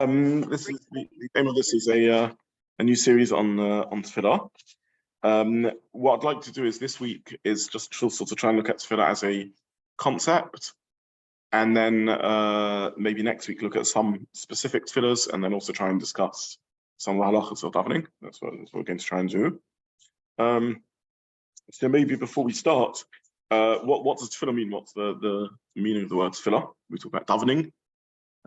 This is the aim of this is a new series on Tefillah. What I'd like to do is this week is just sort of try and look at Tefillah as a concept, and then maybe next week look at some specific Tefillahs, and then also try and discuss some of the Halachot of davening. That's what we're going to try and do. So maybe before we start, what does Tefillah mean? What's the meaning of the word Tefillah? We talk about davening.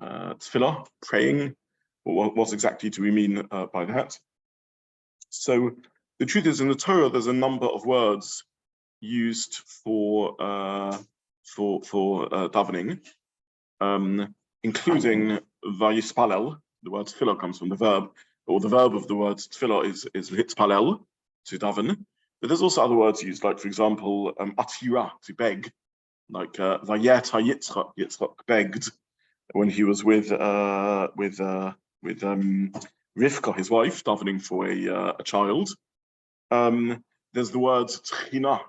Tefillah, praying. What exactly do we mean by that? So the truth is, in the Torah, there's a number of words used for davening, including vayispalel. The word tefillah comes from the verb, or the verb of the word tefillah is hitpalel, to daven. But there's also other words used, like for example, atira, to beg, like vayet haYitzchak. Yitzchak begged when he was with Rivka, his wife, davening for a child. There's the word tchina,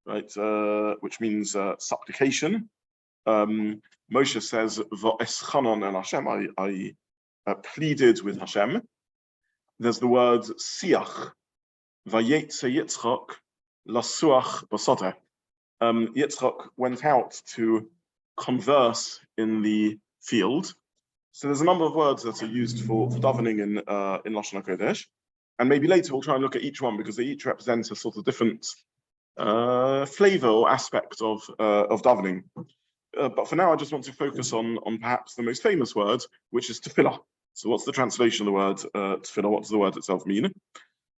right, which means supplication. Moshe says, "Va'eschanon el Hashem," I pleaded with Hashem. There's the word siach, vayetze Yitzchak lasuach basoteh. Yitzchak went out to converse in the field. So there's a number of words that are used for davening in Lashon HaKodesh, and maybe later we'll try and look at each one because they each represent a sort of different flavor or aspect of davening. But for now, I just want to focus on perhaps the most famous word, which is tefillah. So what's the translation of the word tefillah? What does the word itself mean?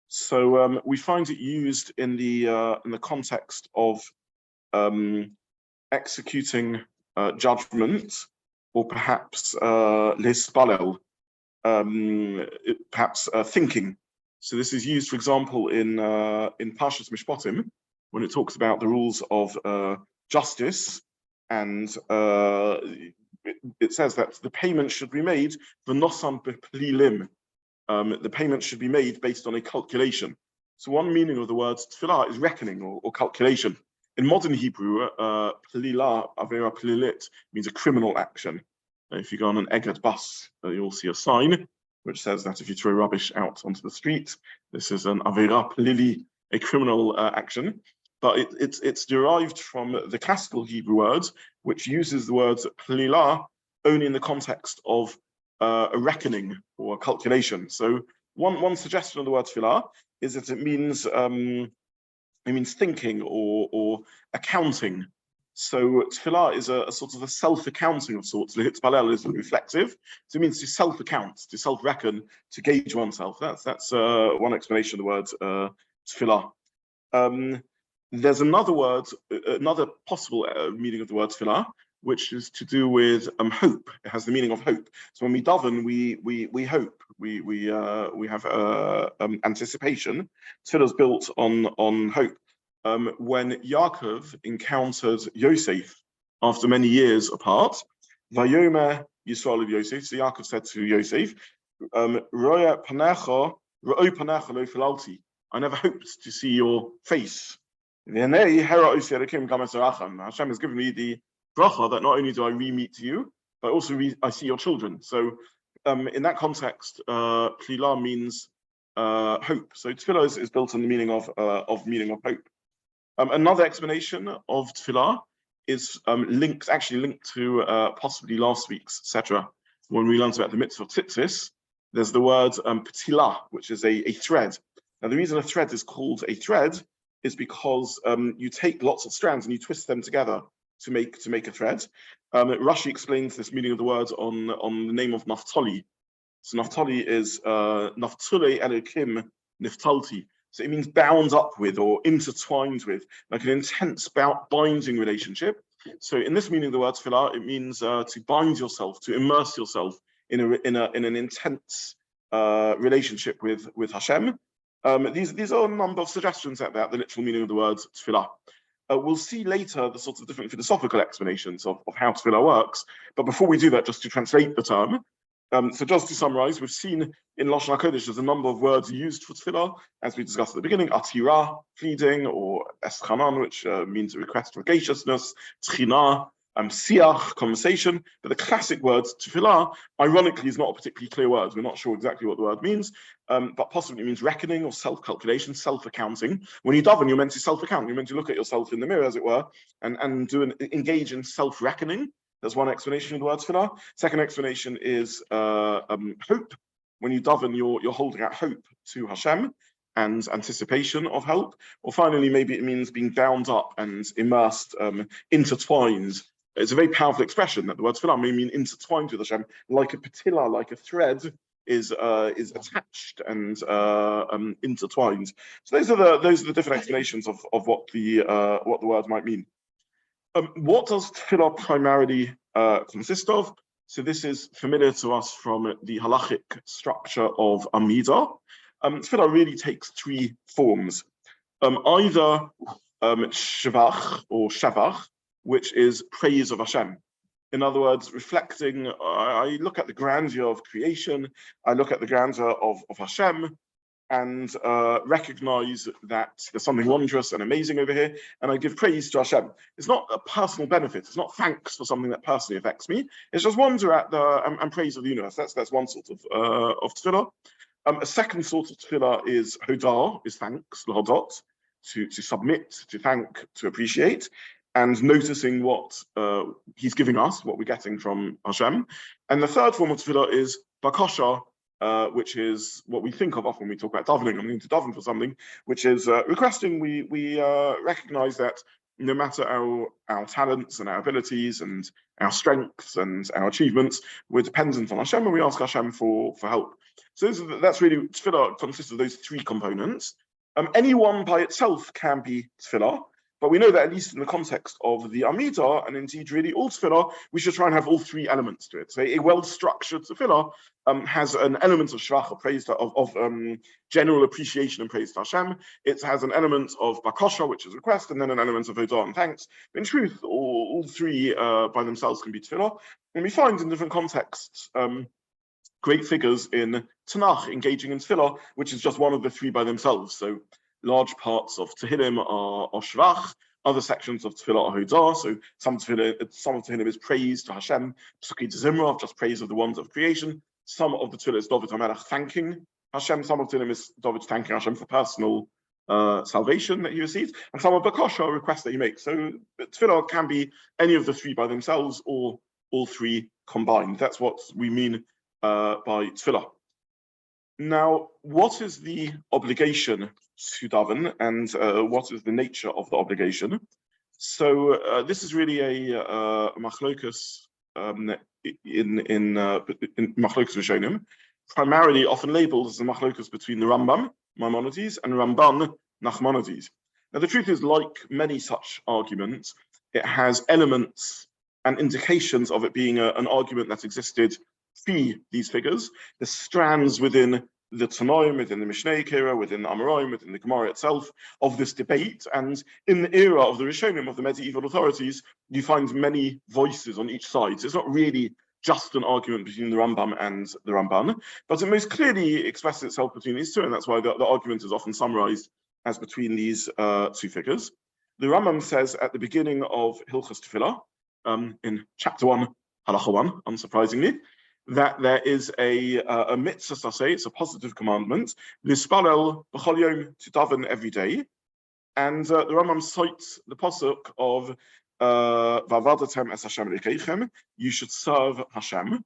So we find it used in the context of executing judgment, or perhaps lespalel, perhaps thinking. So this is used, for example, in Parshas Mishpatim, when it talks about the rules of justice, and it says that the payment should be made v'nosan b'plilim. The payment should be made based on a calculation. So one meaning of the word tefillah is reckoning or calculation. In modern Hebrew, plila, avera plilit, means a criminal action. If you go on an Egged bus, you'll see a sign which says that if you throw rubbish out onto the street, this is an avera plili, a criminal action. But it's derived from the classical Hebrew word, which uses the word plila only in the context of a reckoning or a calculation. So one suggestion of the word tefillah is that it means thinking or accounting. So tefillah is a sort of a self-accounting of sorts. Hitpalel is reflective. So it means to self-account, to self-reckon, to gauge oneself. That's one explanation of the word tefillah. There's another possible meaning of the word tefillah, which is to do with hope. It has the meaning of hope. So when we daven, we hope. We have anticipation. Tefillah is built on hope. When Yaakov encountered Yosef after many years apart, Vayomer Yisrael of Yosef. So Yaakov said to Yosef, "Roya panecha, ro'o panecha lo filalti." I never hoped to see your face. Hashem has given me the bracha that not only do I re-meet you, but also I see your children. So in that context, plila means hope. So tefillah is built on the meaning of hope. Another explanation of tefillah is linked to possibly last week's etc. When we learned about the mitzvah of tzitzis, there's the word petilah, which is a thread. Now the reason a thread is called a thread is because you take lots of strands and you twist them together to make a thread. Rashi explains this meaning of the word on the name of Naphtali. So Naphtali is Naftule Elokim Niftalti. So it means bound up with or intertwined with, like an intense binding relationship. So in this meaning of the word tefillah, it means to bind yourself, to immerse yourself in an intense relationship with Hashem. These are a number of suggestions at the literal meaning of the word tefillah. We'll see later the sorts of different philosophical explanations of how tefillah works. But before we do that, just to translate the term, so just to summarize, we've seen in Lashon HaKodesh there's a number of words used for tefillah, as we discussed at the beginning: atira, pleading, or eschanan, which means a request for graciousness; tchina, siach, conversation, but the classic word tefillah, ironically, is not a particularly clear word. We're not sure exactly what the word means, but possibly it means reckoning or self-calculation, self-accounting. When you daven, you're meant to self-account. You're meant to look at yourself in the mirror, as it were, and engage in self-reckoning. That's one explanation of the word tefillah. Second explanation is hope. When you daven, you're holding out hope to Hashem and anticipation of help. Or finally, maybe it means being bound up and immersed, intertwined. It's a very powerful expression that the word tefillah may mean intertwined with Hashem, like a patilla, like a thread is attached and intertwined. So those are the different explanations of what the word might mean. What does tefillah primarily consist of? So this is familiar to us from the halachic structure of Amidah. Tefillah really takes three forms. Either shevach or shavach, which is praise of Hashem. In other words, reflecting, I look at the grandeur of creation, I look at the grandeur of Hashem, and recognize that there's something wondrous and amazing over here, and I give praise to Hashem. It's not a personal benefit. It's not thanks for something that personally affects me. It's just wonder at and praise of the universe. That's one sort of tefillah. A second sort of tefillah is hodah, is thanks, lahodot, to submit, to thank, to appreciate, and noticing what he's giving us, what we're getting from Hashem. And the third form of tefillah is bakasha, which is what we think of often when we talk about davening. I'm going to daven for something, which is requesting we recognize that no matter our talents and our abilities and our strengths and our achievements, we're dependent on Hashem, and we ask Hashem for help. So that's really, tefillah consists of those three components. Any one by itself can be tefillah, but we know that at least in the context of the Amidah, and indeed really all tefillah, we should try and have all three elements to it. So a well-structured tefillah has an element of shvach, or praise, of general appreciation and praise to Hashem. It has an element of bakasha, which is request, and then an element of hodah and thanks. But in truth, all three by themselves can be tefillah. And we find in different contexts great figures in Tanakh engaging in tefillah, which is just one of the three by themselves. So large parts of Tehillim are shvach, other sections of Tefillah are hodah. So some of Tehillim is praise to Hashem, Psuki to Zimra, just praise of the wonder of creation. Some of the Tefillah is David HaMelech thanking Hashem. Some of Tehillim is David thanking Hashem for personal salvation that he received. And some of Bakasha are requests that he makes. So Tefillah can be any of the three by themselves or all three combined. That's what we mean by Tefillah. Now, what is the obligation to daven, and what is the nature of the obligation? So this is really a machlokus in machlokus Rishonim, primarily often labeled as a machlokus between the Rambam, Maimonides, and Ramban, Nachmanides. Now, the truth is, like many such arguments, it has elements and indications of it being an argument that existed pre these figures. The strands within the Tanoim, within the Mishnei Kira, within the Amoraim, within the Gemara itself, of this debate. And in the era of the Rishonim, of the medieval authorities, you find many voices on each side. So it's not really just an argument between the Rambam and the Ramban, but it most clearly expresses itself between these two, and that's why the argument is often summarized as between these two figures. The Rambam says at the beginning of Hilchos Tefillah, in chapter 1, Halacha 1, unsurprisingly, that there is a mitzvah, say, it's a positive commandment, Nispalel b'chol yom, to daven every day. And the Rambam cites the pasuk of V'avadatem es Hashem Elokeichem, you should serve Hashem.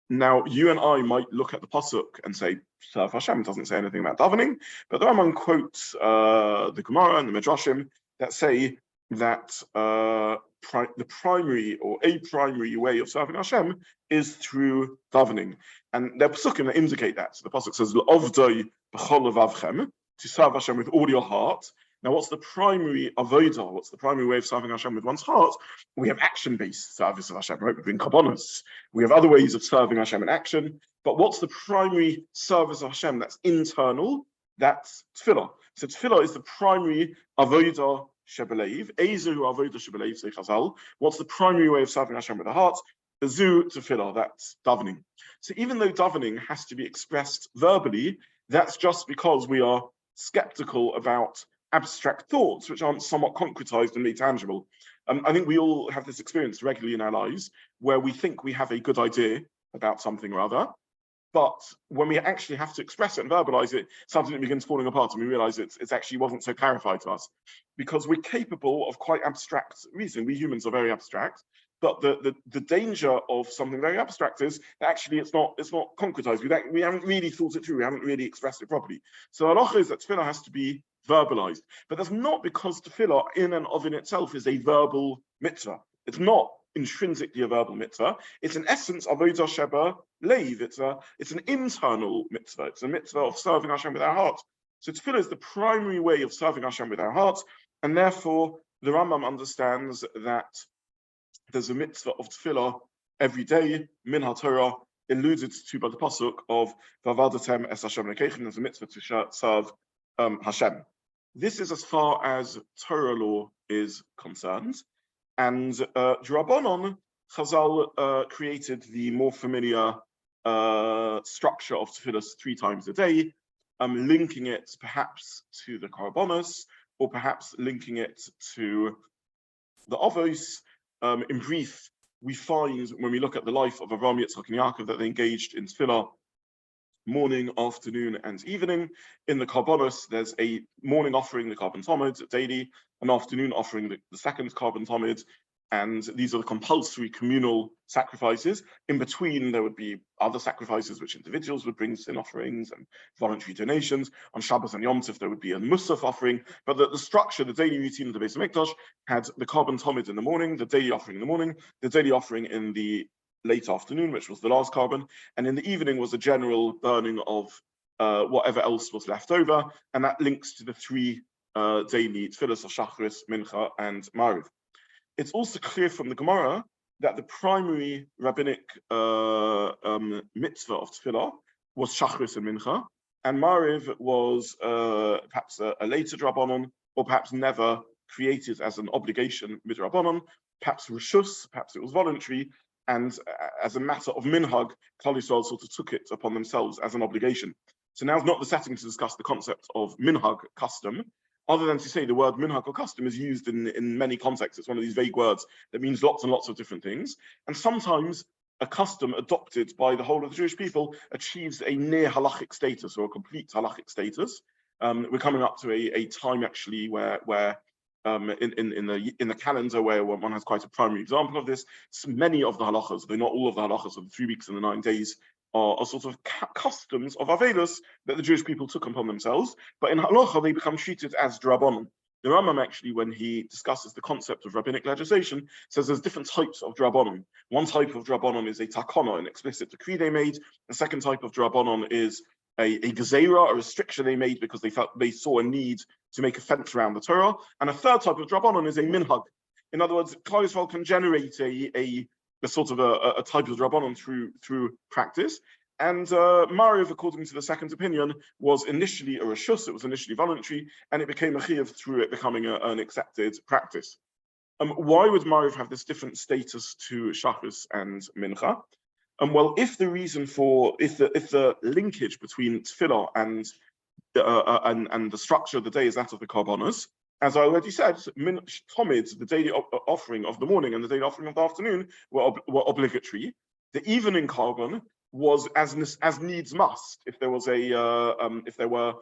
Now, you and I might look at the pasuk and say, serve Hashem, it doesn't say anything about davening, but the Rambam quotes the Gemara and the Midrashim that say that the primary or a primary way of serving Hashem is through davening. And there are pasukim that indicate that. So the pasuk says, L'ovdoi b'chol levavchem, to serve Hashem with all your heart. Now, what's the primary avodah? What's the primary way of serving Hashem with one's heart? We have action-based service of Hashem, right? We bring kavanas. We have other ways of serving Hashem in action. But what's the primary service of Hashem that's internal? That's tefillah. So tefillah is the primary avodah shebelev. Ezu avodah shebelev, say Chazal. What's the primary way of serving Hashem with the heart? Zu tefillah, that's davening. So even though davening has to be expressed verbally, that's just because we are skeptical about abstract thoughts which aren't somewhat concretized and made tangible. I think we all have this experience regularly in our lives where we think we have a good idea about something or other, but when we actually have to express it and verbalize it, something begins falling apart and we realize it actually wasn't so clarified to us, because we're capable of quite abstract reasoning. We humans are very abstract, but the danger of something very abstract is that actually it's not concretized. We haven't really thought it through. We haven't really expressed it properly. So halacha is that tefillah has to be verbalized, but that's not because tefillah in and of in itself is a verbal mitzvah. It's not intrinsically a verbal mitzvah. It's in essence avodah sheba leiv. It's an internal mitzvah. It's a mitzvah of serving Hashem with our heart. So tefillah is the primary way of serving Hashem with our hearts, and therefore the Rambam understands that there's a mitzvah of tefillah every day, min ha-Torah, alluded to by the pasuk of v'avadatem es Hashem lekechem. There's a mitzvah to serve Hashem. This is as far as Torah law is concerned. And Drabanon, Chazal created the more familiar structure of tefillah 3 times a day, linking it perhaps to the korbanos, or perhaps linking it to the avos. In brief, we find when we look at the life of Avraham, Yitzchak, and Yaakov that they engaged in tefillah morning, afternoon, and evening. In the korbanos, there's a morning offering, the carbon tomid, daily, an afternoon offering, the second carbon tomid, and these are the compulsory communal sacrifices. In between, there would be other sacrifices which individuals would bring, sin offerings and voluntary donations. On Shabbos and Yom Tov, there would be a musaf offering, but the structure, the daily routine of the Beis HaMikdash had the carbon tomid in the morning, the daily offering in the morning, the daily offering in the late afternoon, which was the last carbon, and in the evening was a general burning of whatever else was left over, and that links to the 3 daily tefillas of Shachris, Mincha, and Mariv. It's also clear from the Gemara that the primary rabbinic mitzvah of tefillah was Shachris and Mincha, and Mariv was perhaps a later drabanon, or perhaps never created as an obligation midrabanon, perhaps reshus, perhaps it was voluntary, and as a matter of minhag, Klal Yisrael sort of took it upon themselves as an obligation. So now is not the setting to discuss the concept of minhag, custom, other than to say the word minhag or custom is used in many contexts. It's one of these vague words that means lots and lots of different things. And sometimes a custom adopted by the whole of the Jewish people achieves a near halachic status or a complete halachic status. We're coming up to a time actually where in the calendar where one has quite a primary example of this. So many of the halachas, though not all of the halachas of the 3 weeks and the 9 days, are sort of customs of Avelos that the Jewish people took upon themselves. But in halacha, they become treated as drabanon. The Rambam actually, when he discusses the concept of rabbinic legislation, says there's different types of drabanon. One type of drabanon is a takana, an explicit decree they made. The second type of drabanon is a gezerah, a restriction they made because they saw a need to make a fence around the Torah. And a third type of drabanon is a minhag. In other words, Klal Yisrael can generate a sort of a type of drabanon through practice. And Mariv, according to the second opinion, was initially a reshus, it was initially voluntary, and it became a chiyuv through it becoming an accepted practice. Why would Mariv have this different status to Shachris and Mincha? Well, if the reason for, if the linkage between tefillah and the structure of the day is that of the korbanos, as I already said, tomid, the daily offering of the morning and the daily offering of the afternoon were obligatory. The evening carbon was as needs must. If there was if there were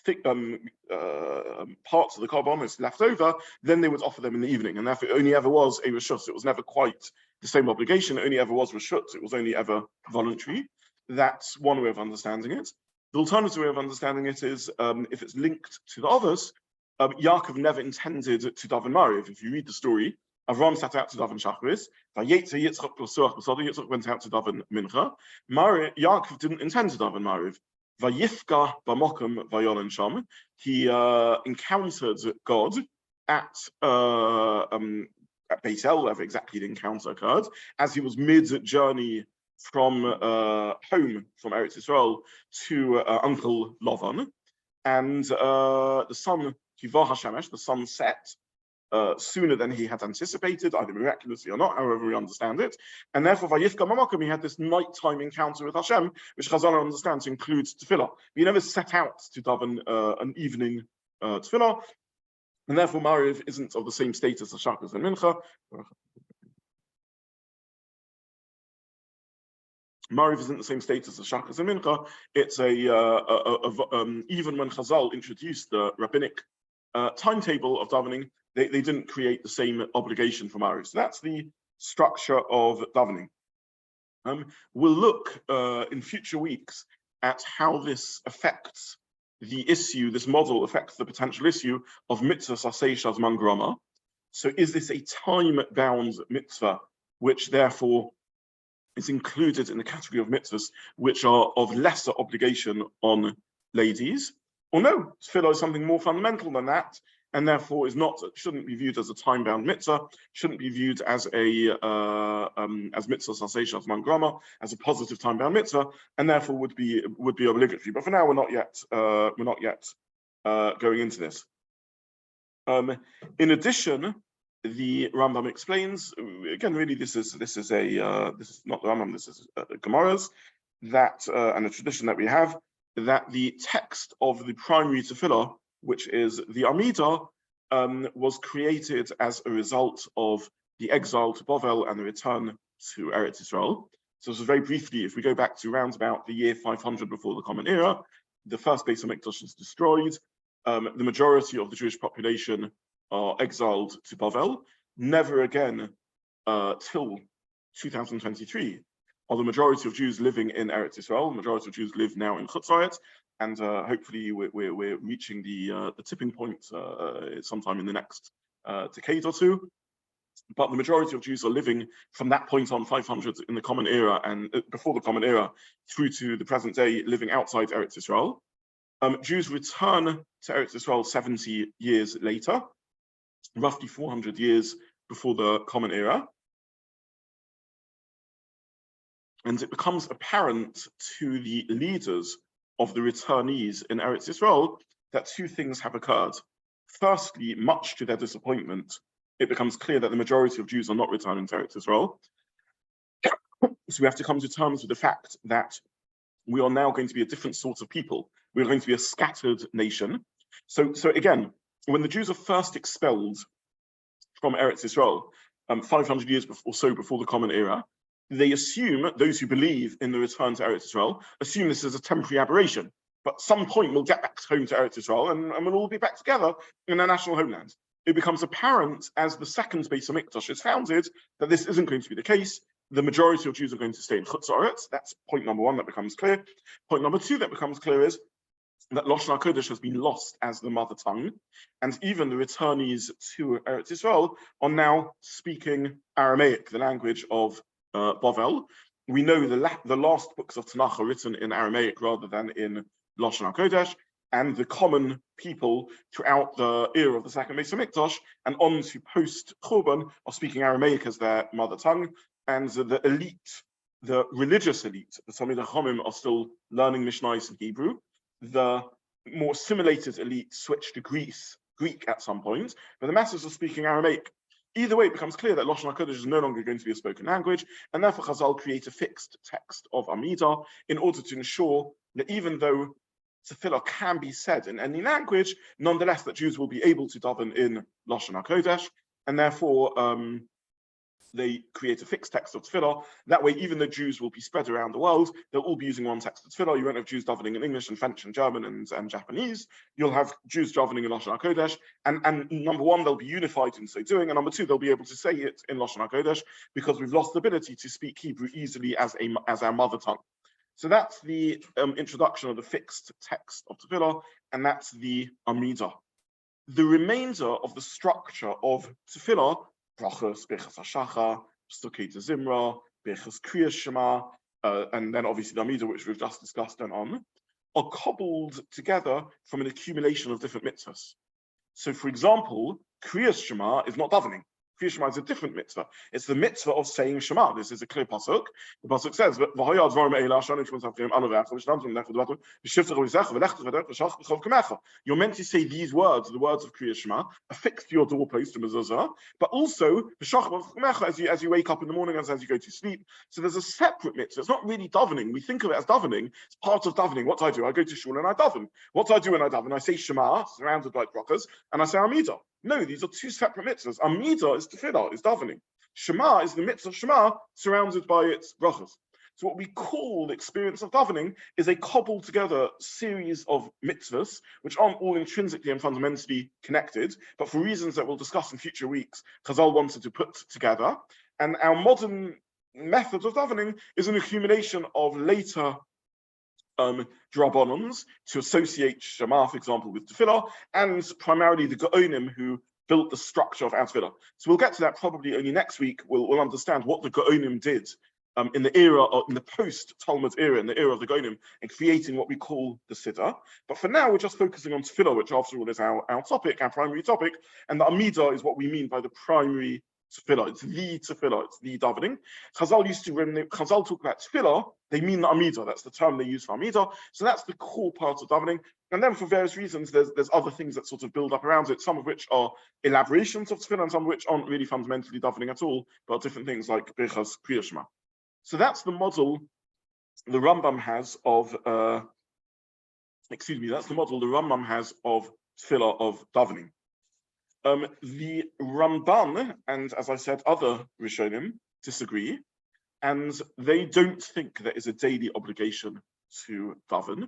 thick parts of the korbanos left over, then they would offer them in the evening, and therefore it only ever was a reshut. It was never quite the same obligation. It only ever was reshut. It was only ever voluntary. That's one way of understanding it. The alternative way of understanding it is if it's linked to the others. Yaakov never intended to daven Mariv. If you read the story, Avram sat out to daven Shachris. Yitzchak went out to daven Mincha. Yaakov didn't intend to daven Mariv. Vayifka b'mokum vayolen sham. He encountered God at Beit El, wherever exactly the encounter occurred, as he was mid-journey from home from Eretz Yisrael to Uncle Lavan, and the sun Kivah Hashemesh, the sun set sooner than he had anticipated, either miraculously or not, however we understand it. And therefore, Vayifka Mamakum, he had this nighttime encounter with Hashem, which Chazal understands includes tefillah. He never set out to daven an evening Tefillah, and therefore Mariv isn't of the same status as Shachris and Mincha. Mariv isn't the same status as Shachris and Mincha. It's even when Chazal introduced the rabbinic timetable of davening, they didn't create the same obligation for Mariv. So that's the structure of davening. We'll look in future weeks at how this affects the issue, this model affects the potential issue of mitzvah sasei shazman grama. So is this a time-bound mitzvah, which therefore is included in the category of mitzvahs which are of lesser obligation on ladies? Or no, tefillah is something more fundamental than that, and therefore shouldn't be viewed as a time-bound mitzvah, shouldn't be viewed as a as mitzvah sasei shazman grama, as a positive time-bound mitzvah, and therefore would be obligatory. But for now, we're not yet going into this. In addition, the Rambam explains again. Really, this is not the Rambam. This is Gemara's that and a tradition that we have, that the text of the primary tefillah, which is the Amidah, was created as a result of the exile to Bavel and the return to Eretz Yisrael. So very briefly, if we go back to around about the year 500 before the Common Era, the first Beis HaMikdash is destroyed. The majority of the Jewish population are exiled to Bavel. Never again till 2023 are the majority of Jews living in Eretz Yisrael. The majority of Jews live now in Chutzayet, and hopefully we're reaching the tipping point sometime in the next decade or two. But the majority of Jews are living from that point on, 500 in the Common Era and before the Common Era, through to the present day, living outside Eretz Yisrael. Jews return to Eretz Yisrael 70 years later, roughly 400 years before the Common Era. And it becomes apparent to the leaders of the returnees in Eretz Yisrael that two things have occurred. Firstly, much to their disappointment, it becomes clear that the majority of Jews are not returning to Eretz Yisrael. So we have to come to terms with the fact that we are now going to be a different sort of people. We're going to be a scattered nation. So again, when the Jews are first expelled from Eretz Yisrael, 500 years or so before the Common Era, they assume, those who believe in the return to Eretz Yisrael, assume this is a temporary aberration. But at some point we'll get back home to Eretz Yisrael and we'll all be back together in our national homeland. It becomes apparent as the second Beis HaMikdash is founded that this isn't going to be the case. The majority of Jews are going to stay in Chutz Aretz. That's point number one that becomes clear. Point number two that becomes clear is that Lashon HaKodesh has been lost as the mother tongue, and even the returnees to Eretz Yisrael are now speaking Aramaic, the language of Bavel. We know the last books of Tanakh are written in Aramaic rather than in Lashon HaKodesh, and the common people throughout the era of the second Beis HaMikdash and on to post-Churban are speaking Aramaic as their mother tongue, and the elite, the religious elite, the Talmidei Chachamim, are still learning Mishnayos in Hebrew. The more assimilated elite switch to Greek at some point, but the masses are speaking Aramaic. Either way, it becomes clear that Lashon HaKodesh is no longer going to be a spoken language, and therefore Chazal create a fixed text of Amidah in order to ensure that even though Tefillah can be said in any language, nonetheless that Jews will be able to daven in Lashon HaKodesh, and therefore they create a fixed text of Tefillah. That way, even though Jews will be spread around the world, they'll all be using one text of Tefillah. You won't have Jews davening in English and French and German and Japanese. You'll have Jews davening in Lashon HaKodesh. And number one, they'll be unified in so doing. And number two, they'll be able to say it in Lashon HaKodesh because we've lost the ability to speak Hebrew easily as our mother tongue. So that's the introduction of the fixed text of Tefillah, and that's the Amidah. The remainder of the structure of Tefillah, brachos, bechas hashachar, psukei zimra, bechas kriyas shema, and then obviously the Amidah, which we've just discussed and on, are cobbled together from an accumulation of different mitzvahs. So for example, kriyas shema is not davening. Kriya Shema is a different mitzvah. It's the mitzvah of saying Shema. This is a clear pasuk. The pasuk says, you're meant to say these words, the words of Kriya Shema, affixed to your doorpost, mezuzah, but also as you wake up in the morning, as you go to sleep. So there's a separate mitzvah. It's not really davening. We think of it as davening. It's part of davening. What do? I go to shul and I daven. What do I do when I daven? I say Shema, surrounded by brachas, and I say Amidah. No, these are two separate mitzvahs. Amidah is tefillah, is davening. Shema is the mitzvah of Shema, surrounded by its brachas. So what we call the experience of davening is a cobbled together series of mitzvahs, which aren't all intrinsically and fundamentally connected, but for reasons that we'll discuss in future weeks, Chazal wanted to put together. And our modern method of davening is an accumulation of later drabonons to associate Shema, for example, with tefillah, and primarily the Gaonim who built the structure of our tefillah. So we'll get to that probably only next week. We'll understand what the Gaonim did in the era, in the post-Talmud era, in the era of the Gaonim, and creating what we call the Siddur. But for now, we're just focusing on tefillah, which after all is our topic, our primary topic, and the Amidah is what we mean by the primary tefillah. It's the tefillah, it's the davening. Chazal used to, when Chazal talk about tefillah, they mean the Amidah. That's the term they use for Amidah. So that's the core part of davening. And then for various reasons, there's other things that sort of build up around it, some of which are elaborations of tefillah, and some of which aren't really fundamentally davening at all, but different things like Birchas Kriya Shema. So that's the model the Rambam has of, that's the model the Rambam has of tefillah, of davening. The Ramban, and as I said, other Rishonim disagree, and they don't think there is a daily obligation to daven.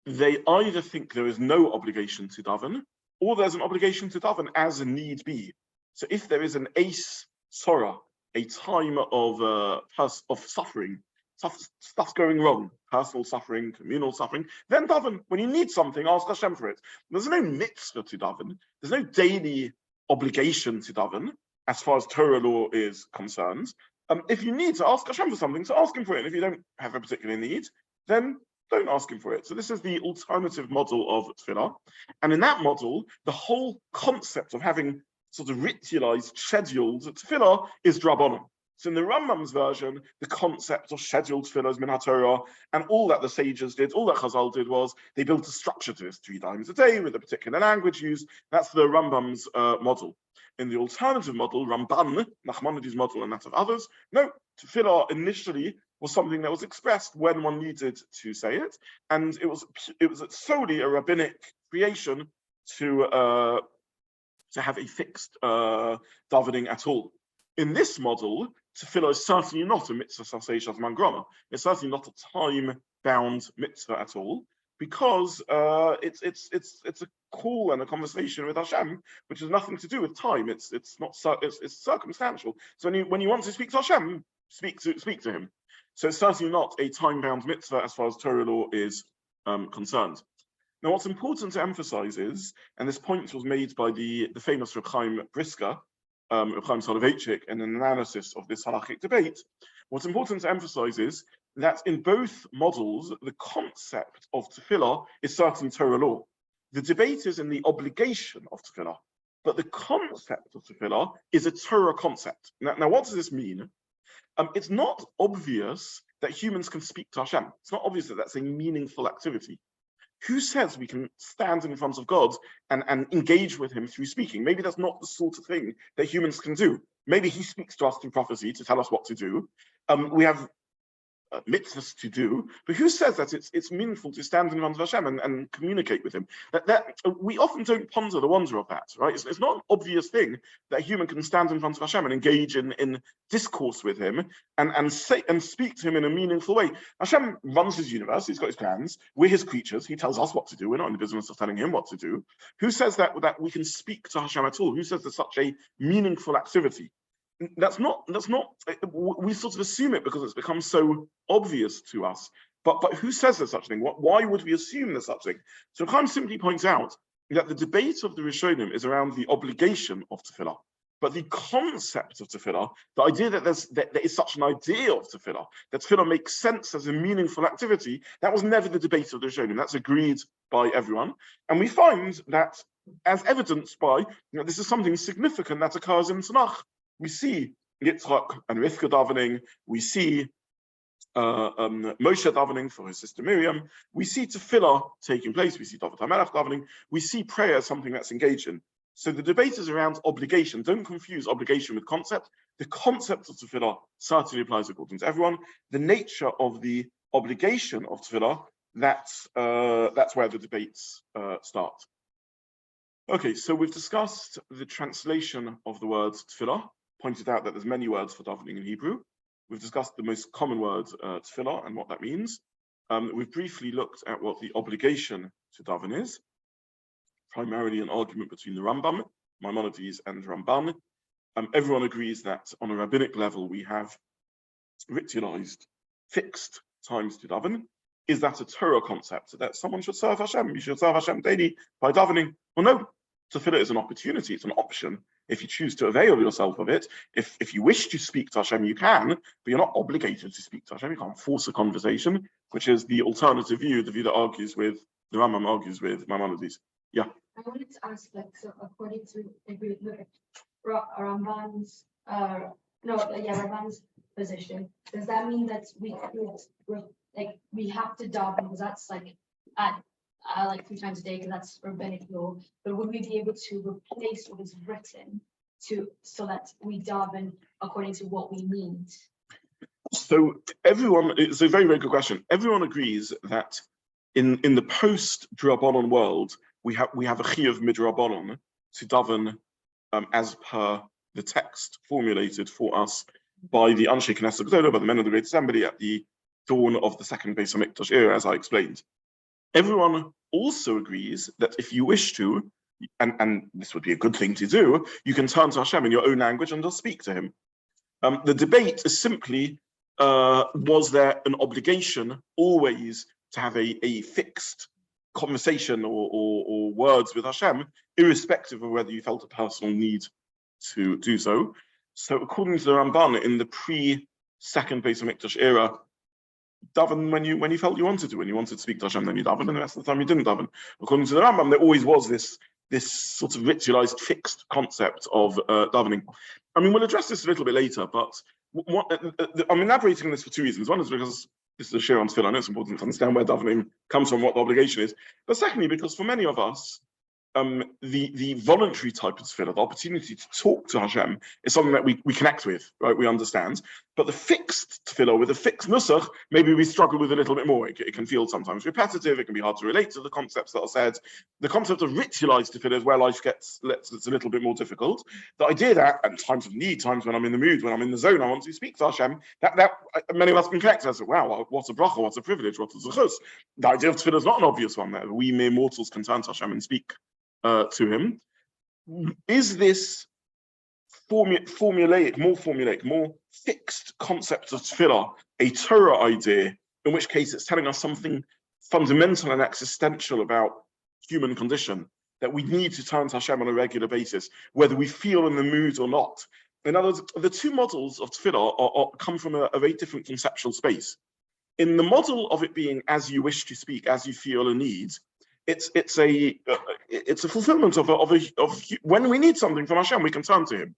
They either think there is no obligation to daven, or there's an obligation to daven as need be. So if there is an ace sorah, a time of suffering, stuff's going wrong, personal suffering, communal suffering, then daven. When you need something, ask Hashem for it. There's no mitzvah to daven. There's no daily obligation to daven as far as Torah law is concerned. If you need to ask Hashem for something, so ask him for it. If you don't have a particular need, then don't ask him for it. So this is the alternative model of tefillah. And in that model, the whole concept of having sort of ritualized, scheduled tefillah is drabonim. So in the Rambam's version, the concept of scheduled tefillah is min haTorah, and all that the sages did, all that Chazal did was they built a structure to this 3 times a day with a particular language used. That's the Rambam's model. In the alternative model, Ramban, Nachmanides' model and that of others, no, tefillah initially was something that was expressed when one needed to say it, and it was solely a rabbinic creation to have a fixed davening at all. In this model, tefillah is certainly not a mitzvah saseshat mangrama. It's certainly not a time-bound mitzvah at all, because it's a call and a conversation with Hashem, which has nothing to do with time. It's circumstantial. So when you want to speak to Hashem, speak to him. So it's certainly not a time-bound mitzvah as far as Torah law is concerned. Now, what's important to emphasize is, and this point was made by the famous Reb Chaim Brisker, Reb Chaim Soloveitchik, in an analysis of this halachic debate, what's important to emphasize is that in both models, the concept of tefillah is certainly Torah law. The debate is in the obligation of tefillah, but the concept of tefillah is a Torah concept. Now what does this mean? It's not obvious that humans can speak to Hashem. It's not obvious that that's a meaningful activity. Who says we can stand in front of God and engage with him through speaking? Maybe that's not the sort of thing that humans can do. Maybe he speaks to us through prophecy to tell us what to do. We have mitzvahs to do, but who says that it's meaningful to stand in front of Hashem and communicate with him? That we often don't ponder the wonder of that, right? It's not an obvious thing that a human can stand in front of Hashem and engage in discourse with him and speak to him in a meaningful way. Hashem runs his universe, he's got his plans, we're his creatures, he tells us what to do, we're not in the business of telling him what to do. Who says that we can speak to Hashem at all? Who says there's such a meaningful activity? That's not, we sort of assume it because it's become so obvious to us. But who says there's such a thing? Why would we assume there's such a thing? So Chaim simply points out that the debate of the Rishonim is around the obligation of tefillah. But the concept of tefillah, the idea that there is such an idea of tefillah, that tefillah makes sense as a meaningful activity, that was never the debate of the Rishonim. That's agreed by everyone. And we find that as evidenced by, this is something significant that occurs in Tanakh. We see Yitzchak and Rivka davening, we see Moshe davening for his sister Miriam, we see tefillah taking place, we see David HaMelech davening, we see prayer as something that's engaged in. So the debate is around obligation. Don't confuse obligation with concept. The concept of tefillah certainly applies according to everyone. The nature of the obligation of tefillah, that's where the debates start. Okay, so we've discussed the translation of the word tefillah, pointed out that there's many words for davening in Hebrew. We've discussed the most common word, tefillah, and what that means. We've briefly looked at what the obligation to daven is, primarily an argument between the Rambam, Maimonides, and Ramban. Everyone agrees that on a rabbinic level, we have ritualized, fixed times to daven. Is that a Torah concept, that someone should serve Hashem? You should serve Hashem daily by davening? Well, no. Tefillah is an opportunity, it's an option. If you choose to avail yourself of it, if you wish to speak to Hashem, you can, but you're not obligated to speak to Hashem. You can't force a conversation, which is the alternative view, the view that argues with, the Rambam argues with Maimonides. Yeah. I wanted to ask, so according to, if we look at Ramban's, Ramban's position, does that mean that we have to daven, because that's like at 3 times a day, because that's rabbinic law, but would we be able to replace what is written so that we daven according to what we need? So everyone, it's a very, very good question. Everyone agrees that in the post-Drabanan world, we have a chiyuv midrabanan to daven as per the text formulated for us by the Anshe Knesset Gedolah, by the men of the Great Assembly at the dawn of the second Beis Hamikdash era, as I explained. Everyone also agrees that if you wish to, and this would be a good thing to do, you can turn to Hashem in your own language and just speak to him. The debate is simply, was there an obligation always to have a fixed conversation or words with Hashem, irrespective of whether you felt a personal need to do so? So according to the Ramban, in the pre-second Beis Hamikdash era, daven when you felt you wanted to. When you wanted to speak to Hashem, then you daven, and the rest of the time you didn't daven. According to the Rambam, there always was this sort of ritualized, fixed concept of davening. I mean, we'll address this a little bit later, but I'm elaborating on this for 2 reasons. One is because this is a share on tefillah, and it's important to understand where davening comes from, what the obligation is. But secondly, because for many of us, the voluntary type of tefillah, the opportunity to talk to Hashem, is something that we connect with, right? We understand. But the fixed tefillah with a fixed nusach, maybe we struggle with a little bit more. It can feel sometimes repetitive. It can be hard to relate to the concepts that are said. The concept of ritualized tefillah is where life gets a little bit more difficult. The idea that, at times of need, times when I'm in the mood, when I'm in the zone, I want to speak to Hashem, that many of us can connect. As wow, what a bracha, what a privilege, what a zechus. The idea of tefillah is not an obvious one there. We mere mortals can turn to Hashem and speak to him. Is this formulaic, more fixed concept of tefillah a Torah idea, in which case it's telling us something fundamental and existential about human condition, that we need to turn to Hashem on a regular basis, whether we feel in the mood or not? In other words, the two models of tefillah come from a very different conceptual space. In the model of it being as you wish to speak, as you feel a need, it's a fulfillment of when we need something from Hashem, we can turn to him.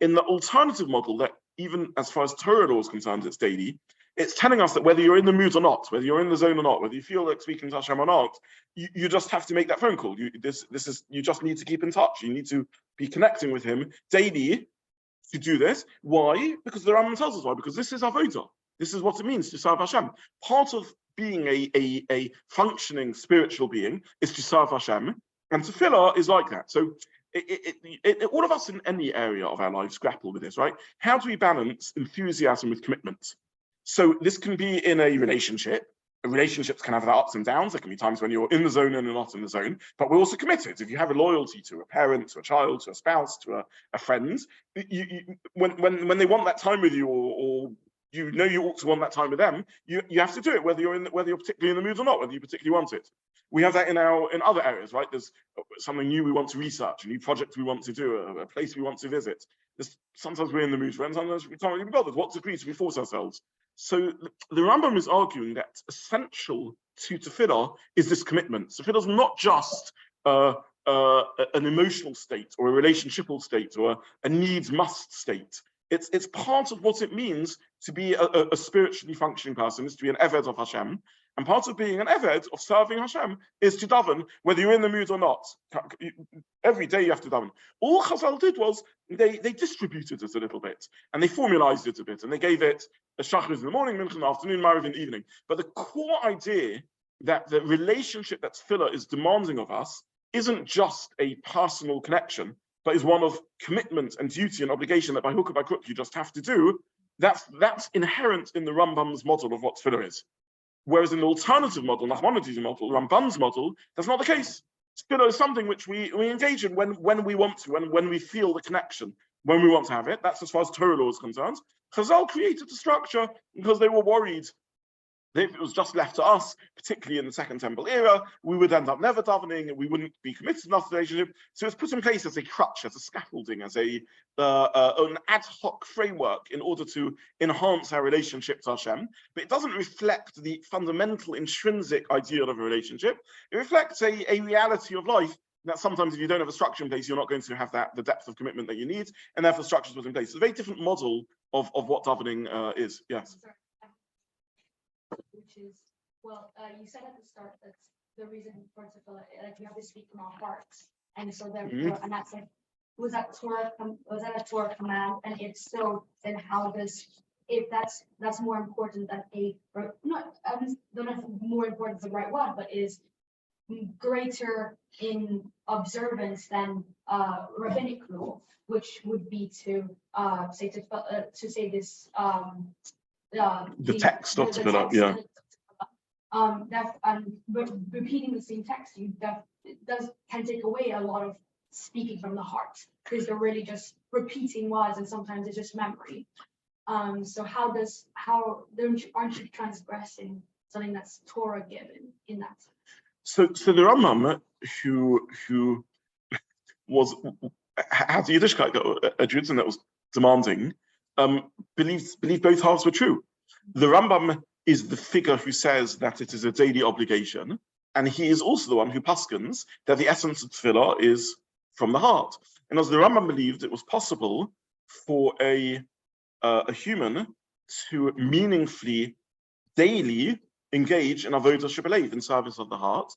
In the alternative model, that even as far as Torah law is concerned, it's daily, it's telling us that whether you're in the mood or not, whether you're in the zone or not, whether you feel like speaking to Hashem or not, you just have to make that phone call. You just need to keep in touch. You need to be connecting with him daily to do this. Why? Because the Rambam tells us why. Because this is avodah. This is what it means to serve Hashem. Part of being a functioning spiritual being is to serve Hashem, and tefillah is like that. So all of us in any area of our lives grapple with this, right? How do we balance enthusiasm with commitment? So this can be in a relationship. Relationships can have their ups and downs. There can be times when you're in the zone and you're not in the zone, but we're also committed. If you have a loyalty to a parent, to a child, to a spouse, to a friend, when they want that time with you, or you know you ought to want that time with them, you have to do it, whether you're particularly in the mood or not, whether you particularly want it. We have that in other areas, right? There's something new we want to research, a new project we want to do, a place we want to visit. Sometimes we're in the mood for it, and sometimes we can't really be bothered. What degree do we force ourselves? So the Rambam is arguing that essential to tefillah is this commitment. Tefillah is not just an emotional state or a relationshipal state or a needs must state. It's part of what it means to be a spiritually functioning person, is to be an eved of Hashem. And part of being an eved, of serving Hashem, is to daven, whether you're in the mood or not. Every day you have to daven. All Chazal did was they distributed it a little bit, and they formalized it a bit, and they gave it a shachris in the morning, mincha in the afternoon, mariv in the evening. But the core idea that the relationship that tefillah is demanding of us isn't just a personal connection, but is one of commitment and duty and obligation that by hook or by crook you just have to do. That's inherent in the Rambam's model of what tefillah is. Whereas in the alternative model, Nachmanides' model, Rambam's model, that's not the case. Tefillah is something which we engage in when we want to, when we feel the connection, when we want to have it. That's as far as Torah law is concerned. Chazal created the structure because they were worried that if it was just left to us, particularly in the Second Temple era, we would end up never davening and we wouldn't be committed enough to the relationship. So it's put in place as a crutch, as a scaffolding, as an ad hoc framework in order to enhance our relationship to Hashem. But it doesn't reflect the fundamental intrinsic ideal of a relationship. It reflects a reality of life that sometimes if you don't have a structure in place, you're not going to have the depth of commitment that you need, and therefore structures put in place. It's a very different model of what davening is. Yes. Which is, well, you said at the start that the reason for tefillah, like you have to speak from our hearts, and so therefore, and that's like, was that a Torah command? And if so, then how does, if that's more important than or not, I don't know if more important is the right one, but is greater in observance than rabbinic law, which would be to say this. The text of tefillah, yeah. Repeating the same text, can take away a lot of speaking from the heart, because they're really just repeating words, and sometimes it's just memory. So aren't you transgressing something that's Torah given in that sense? So the Rambam, who was had the Yiddishkeit, a Judaism that was demanding, believed both halves were true. The Rambam is the figure who says that it is a daily obligation, and he is also the one who paskins that the essence of tefillah is from the heart. And as the Rambam believed, it was possible for a human to meaningfully, daily engage in avodah shebelev, in service of the heart.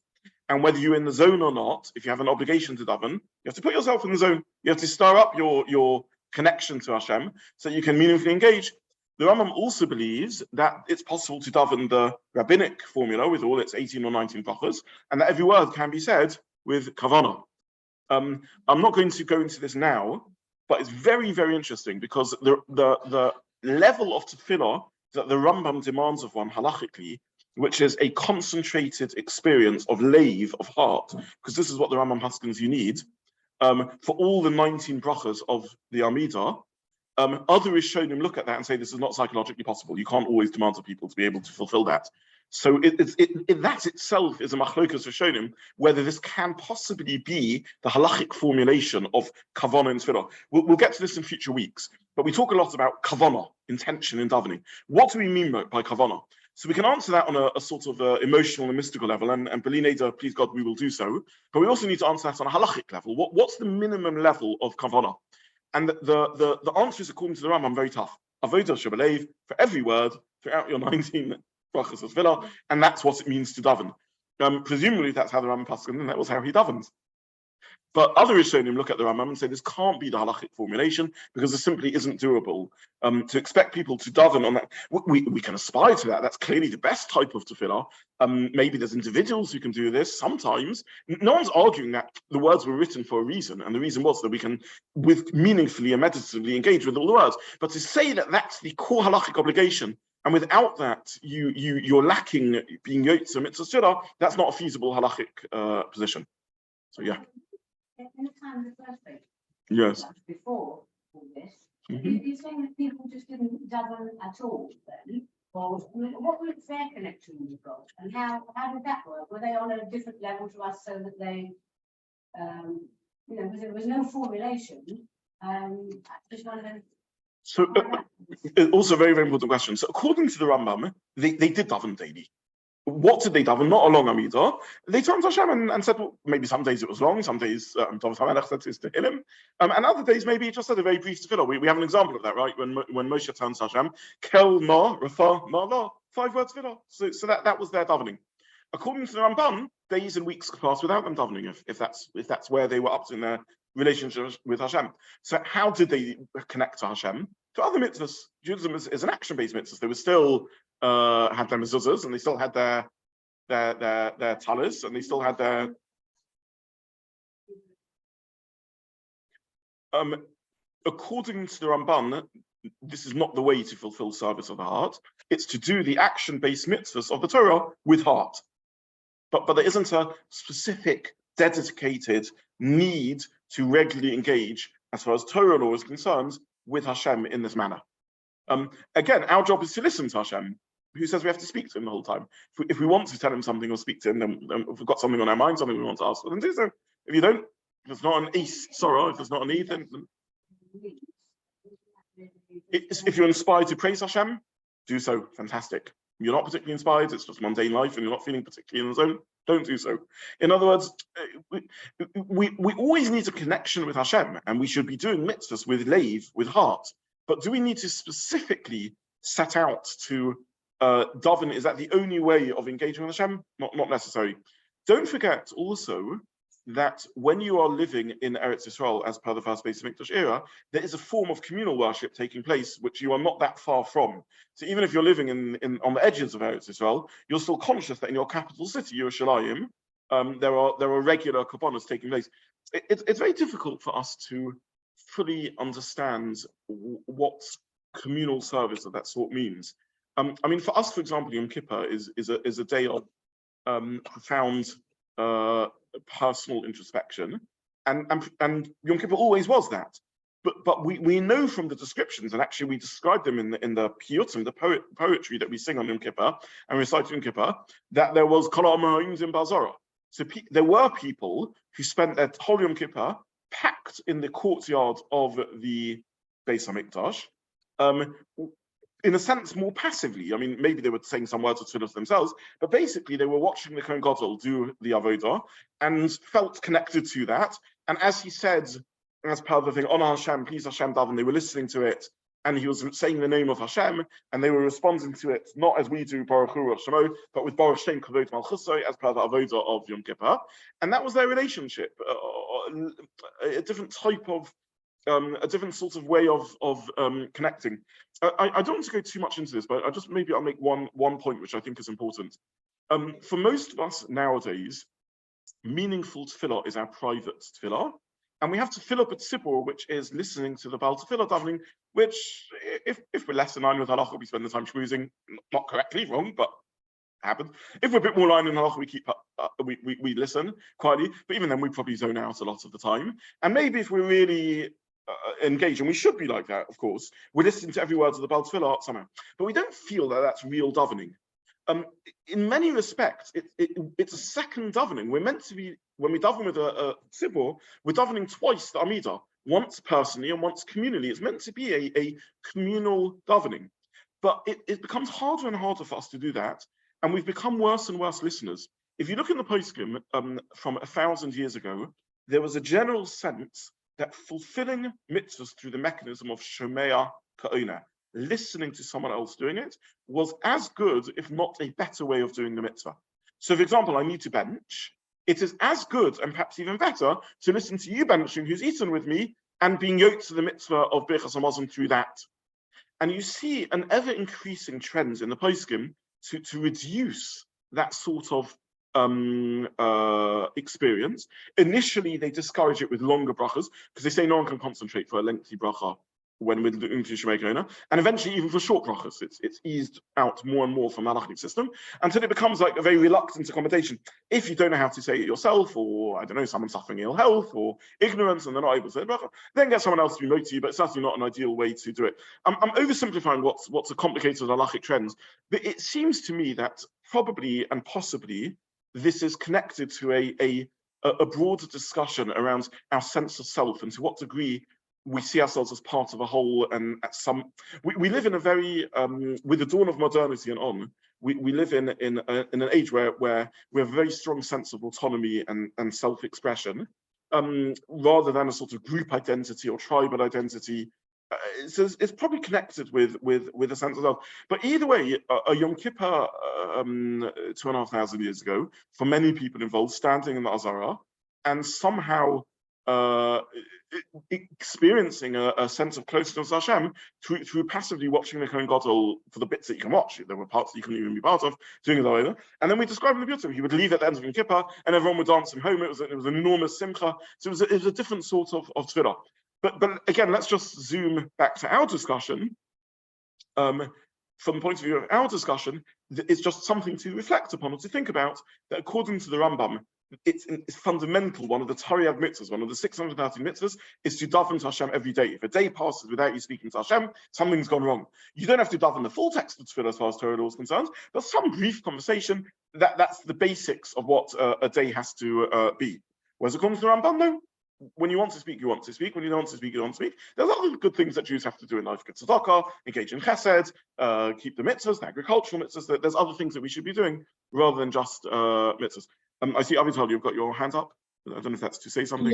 And whether you're in the zone or not, if you have an obligation to daven, you have to put yourself in the zone. You have to stir up your connection to Hashem so you can meaningfully engage. The Rambam also believes that it's possible to daven the rabbinic formula with all its 18 or 19 brachos, and that every word can be said with kavana. I'm not going to go into this now, but it's very, very interesting because the level of tefillah that the Rambam demands of one halachically, which is a concentrated experience of leiv, of heart, because this is what the Rambam paskins you need, for all the 19 brachas of the Amidah. Other Rishonim look at that and say this is not psychologically possible. You can't always demand of people to be able to fulfill that. So that itself is a machlokas Rishonim, whether this can possibly be the halachic formulation of kavana and tefillah. We'll get to this in future weeks, but we talk a lot about kavana, intention in davening. What do we mean by kavana? So we can answer that on a sort of emotional and mystical level, and Belineda, please God, we will do so. But we also need to answer that on a halachic level. What's the minimum level of kavana? And the answer is, according to the Rambam, very tough. Avodah shebelev for every word throughout your 19 brachas of tefillah, and that's what it means to daven. Presumably, that's how the Rambam paskin, and that was how he davens. But other Rishonim look at the Rambam and say this can't be the halachic formulation because it simply isn't doable. To expect people to daven on that, we can aspire to that. That's clearly the best type of tefillah. Maybe there's individuals who can do this sometimes. No one's arguing that the words were written for a reason, and the reason was that we can, meaningfully and meditatively engage with all the words. But to say that that's the core halachic obligation, and without that you're lacking being yotze mitzvah shira, that's not a feasible halachic position. So yeah. In the time of the first faith, yes, before all this, mm-hmm. You're saying that people just didn't daven at all then? Or what was their connection with God? And how did that work? Were they on a different level to us so that they, because there was no formulation? I just wondered. So also a very, very important question. So according to the Rambam, they did daven daily. what did they daven? Not a long Amidah. They turned to Hashem and said, well, maybe some days it was long, some days David HaMelech said to Tehillim, and other days maybe he just said a very brief tefillah. We have an example of that, right? When Moshe turns to Hashem, Kel Na Rafa Na La, 5 words tefillah. So that was their davening. According to the Ramban, days and weeks could pass without them davening if that's where they were up to in their relationship with Hashem. So how did they connect to Hashem? To other mitzvahs. Judaism is an action-based mitzvah. They were still had their mezuzahs, and they still had their talis, and they still had their according to the Ramban, this is not the way to fulfill service of the heart. It's to do the action-based mitzvahs of the Torah with heart. But there isn't a specific, dedicated need to regularly engage, as far as Torah law is concerned, with Hashem in this manner. Again, our job is to listen to Hashem. Who says we have to speak to him the whole time? If we want to tell him something or speak to him, then if we've got something on our mind, something we want to ask, then do so. If you don't, if it's not an ace, sorrow, if there's not a need, then if you're inspired to praise Hashem, do so. Fantastic. If you're not particularly inspired, it's just mundane life, and you're not feeling particularly in the zone, don't do so. In other words, we always need a connection with Hashem, and we should be doing mitzvahs with leiv, with heart. But do we need to specifically set out to daven? Is that the only way of engaging with Hashem? Not necessary. Don't forget also that when you are living in Eretz Yisrael, as per the first Beis Hamikdash era, there is a form of communal worship taking place, which you are not that far from. So even if you're living on the edges of Eretz Yisrael, you're still conscious that in your capital city, Yerushalayim, there are regular kavanas taking place. It's very difficult for us to fully understand what communal service of that sort means. I mean, for us, for example, Yom Kippur is a day of profound personal introspection, and Yom Kippur always was that. But we know from the descriptions, and actually we describe them in the piyutim, the poetry that we sing on Yom Kippur and recite Yom Kippur, that there was kol ha'omerim in Bazara. So there were people who spent their whole Yom Kippur packed in the courtyard of the Beis Hamikdash, in a sense, more passively. I mean, maybe they were saying some words of tefillah themselves, but basically they were watching the Kohen Gadol do the avodah and felt connected to that. And as he said, as part of the thing, Honor Hashem, please Hashem daven, they were listening to it, and he was saying the name of Hashem, and they were responding to it not as we do Baruch Hu Shemo, but with Baruch Shem Kavod Malchusay as part of the avodah of Yom Kippur, and that was their relationship, a different type of. A different sort of way of connecting. I don't want to go too much into this, but I'll make one point which I think is important. For most of us nowadays, meaningful tefillah is our private tefillah, and we have to fill up a tzibur, which is listening to the Baal Tefillah davening, which, if we're less in line with halacha, we spend the time schmoozing, not correctly, wrong, but happens. If we're a bit more line in halacha, we listen quietly, but even then we probably zone out a lot of the time. And maybe if we're really engaged, and we should be like that, of course, we're listening to every word of the Baal Tefillah somehow, but we don't feel that that's real davening. In many respects, it's a second davening. We're meant to be, when we daven with a tzibur, we're davening twice the Amidah, once personally and once communally. It's meant to be a communal davening, but it becomes harder and harder for us to do that, and we've become worse and worse listeners. If you look in the poskim from 1,000 years ago, there was a general sense that fulfilling mitzvahs through the mechanism of shomea ka'ona, listening to someone else doing it, was as good, if not a better way of doing the mitzvah. So, for example, I need to bench. It is as good and perhaps even better to listen to you benching who's eaten with me and being yoked to the mitzvah of Birchas Hamazon through that. And you see an ever-increasing trend in the poskim to reduce that sort of experience. Initially, they discourage it with longer brachas because they say no one can concentrate for a lengthy bracha when we're doing Shemei Kona, and eventually even for short brachas, it's eased out more and more from the halachic system until it becomes like a very reluctant accommodation. If you don't know how to say it yourself, or I don't know, someone's suffering ill health or ignorance and they're not able to say bracha, then get someone else to be you, but it's certainly not an ideal way to do it. I'm oversimplifying what's a complicated halachic trend, but it seems to me that probably and possibly this is connected to a broader discussion around our sense of self and to what degree we see ourselves as part of a whole. And at we live in a very, with the dawn of modernity and on, we live in an age where we have a very strong sense of autonomy and self-expression, rather than a sort of group identity or tribal identity. It's probably connected with a sense of self. But either way, a Yom Kippur 2,500 years ago, for many people involved, standing in the Azara and somehow experiencing a sense of closeness to Hashem through passively watching the Kohen Gadol for the bits that you can watch. There were parts that you couldn't even be part of, doing it that way. And then we described in the Beautiful. He would leave at the end of Yom Kippur, and everyone would dance him home. It was an enormous simcha. So it was a different sort of tefillah. But again, let's just zoom back to our discussion. From the point of view of our discussion, it's just something to reflect upon or to think about, that according to the Rambam, it's fundamental. One of the Tariag mitzvahs, one of the 613 mitzvahs, is to daven to Hashem every day. If a day passes without you speaking to Hashem, something's gone wrong. You don't have to daven the full text of Tefillah as far as Torah law is concerned, but some brief conversation, that's the basics of what a day has to be. Whereas according to the Rambam, no. When you want to speak, you want to speak. When you don't want to speak, you don't want to speak. There's other good things that Jews have to do in life. Get tzedakah, engage in chesed, keep the mitzvahs, the agricultural mitzvahs. There's other things that we should be doing rather than just mitzvahs. I see, Avital, you've got your hand up. I don't know if that's to say something.